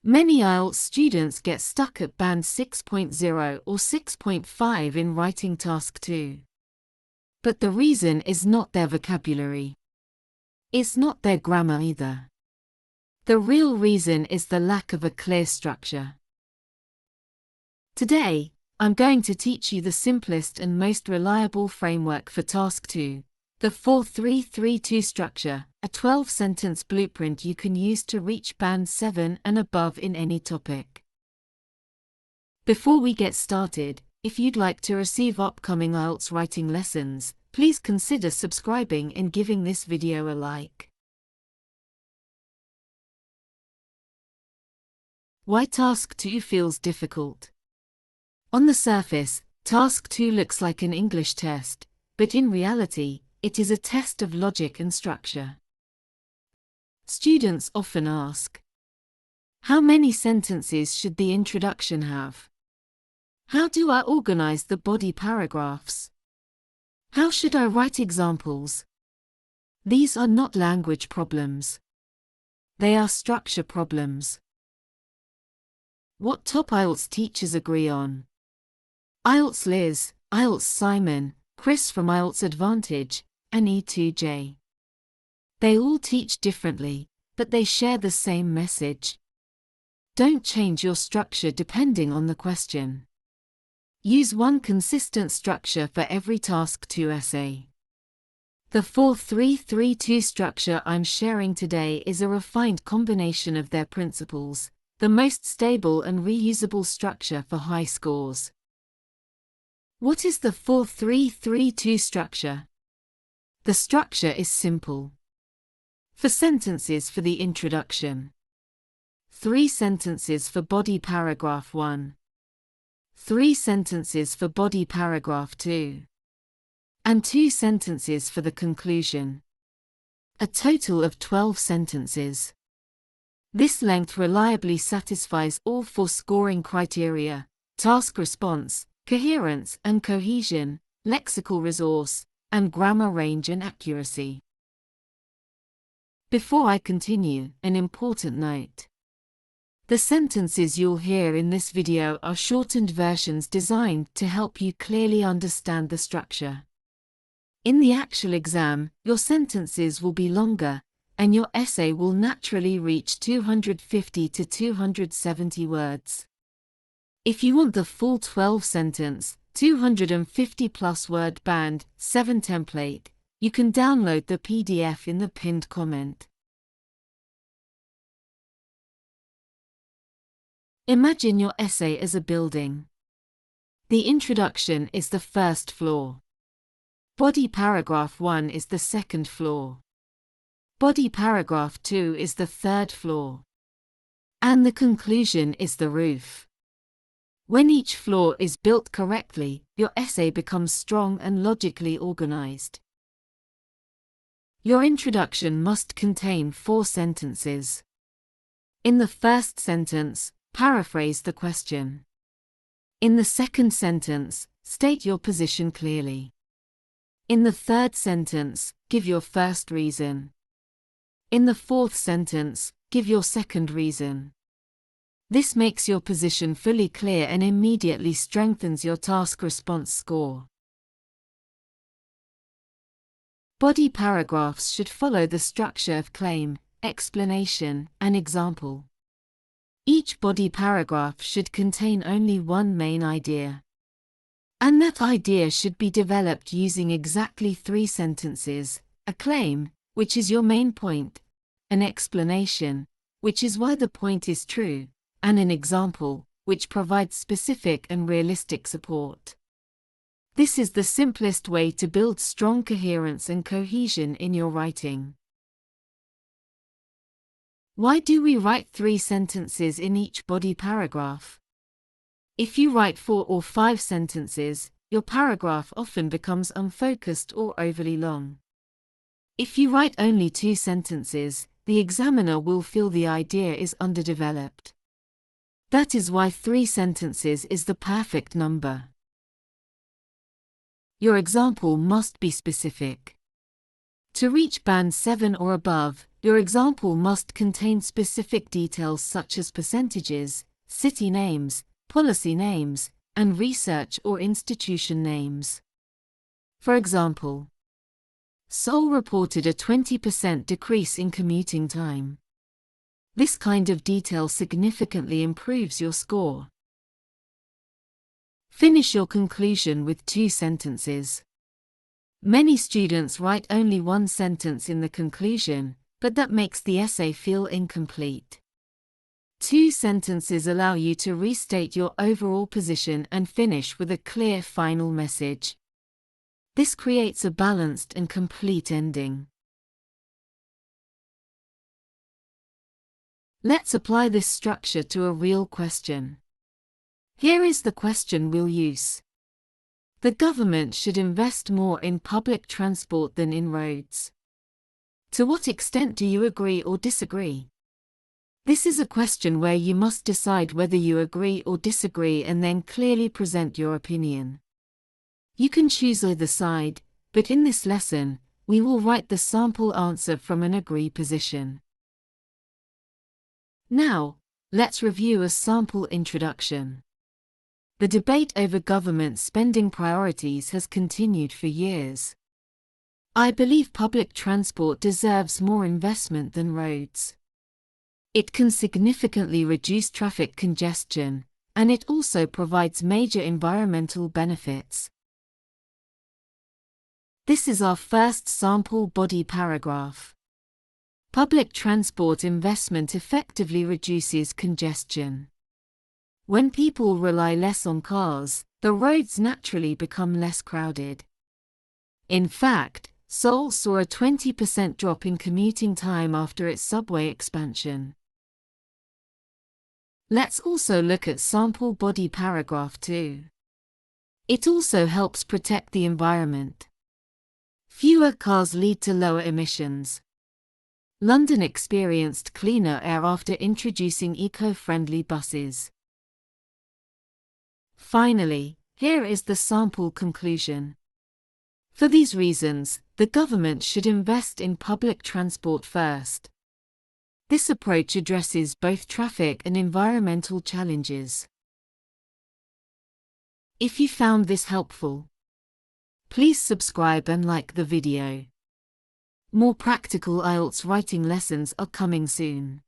Many IELTS students get stuck at band 6.0 or 6.5 in writing task 2. But the reason is not their vocabulary. It's not their grammar either. The real reason is the lack of a clear structure. Today, I'm going to teach you the simplest and most reliable framework for task 2, the 4-3-3-2 structure, a 12-sentence blueprint you can use to reach band 7 and above in any topic. Before we get started, if you'd like to receive upcoming IELTS writing lessons, please consider subscribing and giving this video a like. Why task 2 feels difficult? On the surface, task 2 looks like an English test, but in reality, it is a test of logic and structure. Students often ask, how many sentences should the introduction have? How do I organize the body paragraphs? How should I write examples? These are not language problems. They are structure problems. What top IELTS teachers agree on? IELTS Liz, IELTS Simon, Chris from IELTS Advantage, and E2J. They all teach differently, but they share the same message. Don't change your structure depending on the question. Use one consistent structure for every task 2 essay. The 4-3-3-2 structure I'm sharing today is a refined combination of their principles, the most stable and reusable structure for high scores. What is the 4-3-3-2 structure? The structure is simple. 4 sentences for the introduction. 3 sentences for body paragraph 1. 3 sentences for body paragraph 2. And 2 sentences for the conclusion. A total of 12 sentences. This length reliably satisfies all 4 scoring criteria: task response, coherence and cohesion, lexical resource, and grammar range and accuracy. Before I continue, an important note. The sentences you'll hear in this video are shortened versions designed to help you clearly understand the structure. In the actual exam, your sentences will be longer, and your essay will naturally reach 250 to 270 words. If you want the full 12-sentence, 250-plus word band 7 template, you can download the PDF in the pinned comment. Imagine your essay as a building. The introduction is the first floor. Body paragraph 1 is the second floor. Body paragraph 2 is the third floor. And the conclusion is the roof. When each floor is built correctly, your essay becomes strong and logically organized. Your introduction must contain 4 sentences. In the first sentence, paraphrase the question. In the second sentence, state your position clearly. In the third sentence, give your first reason. In the fourth sentence, give your second reason. This makes your position fully clear and immediately strengthens your task response score. Body paragraphs should follow the structure of claim, explanation, and example. Each body paragraph should contain only one main idea. And that idea should be developed using exactly 3 sentences: a claim, which is your main point, an explanation, which is why the point is true, and an example, which provides specific and realistic support. This is the simplest way to build strong coherence and cohesion in your writing. Why do we write 3 sentences in each body paragraph? If you write 4 or 5 sentences, your paragraph often becomes unfocused or overly long. If you write only 2 sentences, the examiner will feel the idea is underdeveloped. That is why 3 sentences is the perfect number. Your example must be specific. To reach Band 7 or above, your example must contain specific details such as percentages, city names, policy names, and research or institution names. For example, Seoul reported a 20% decrease in commuting time. This kind of detail significantly improves your score. Finish your conclusion with 2 sentences. Many students write only 1 sentence in the conclusion, but that makes the essay feel incomplete. 2 sentences allow you to restate your overall position and finish with a clear final message. This creates a balanced and complete ending. Let's apply this structure to a real question. Here is the question we'll use. The government should invest more in public transport than in roads. To what extent do you agree or disagree? This is a question where you must decide whether you agree or disagree and then clearly present your opinion. You can choose either side, but in this lesson, we will write the sample answer from an agree position. Now, let's review a sample introduction. The debate over government spending priorities has continued for years. I believe public transport deserves more investment than roads. It can significantly reduce traffic congestion, and it also provides major environmental benefits. This is our first sample body paragraph. Public transport investment effectively reduces congestion. When people rely less on cars, the roads naturally become less crowded. In fact, Seoul saw a 20% drop in commuting time after its subway expansion. Let's also look at sample body paragraph 2. It also helps protect the environment. Fewer cars lead to lower emissions. London experienced cleaner air after introducing eco-friendly buses. Finally, here is the sample conclusion. For these reasons, the government should invest in public transport first. This approach addresses both traffic and environmental challenges. If you found this helpful, please subscribe and like the video. More practical IELTS writing lessons are coming soon.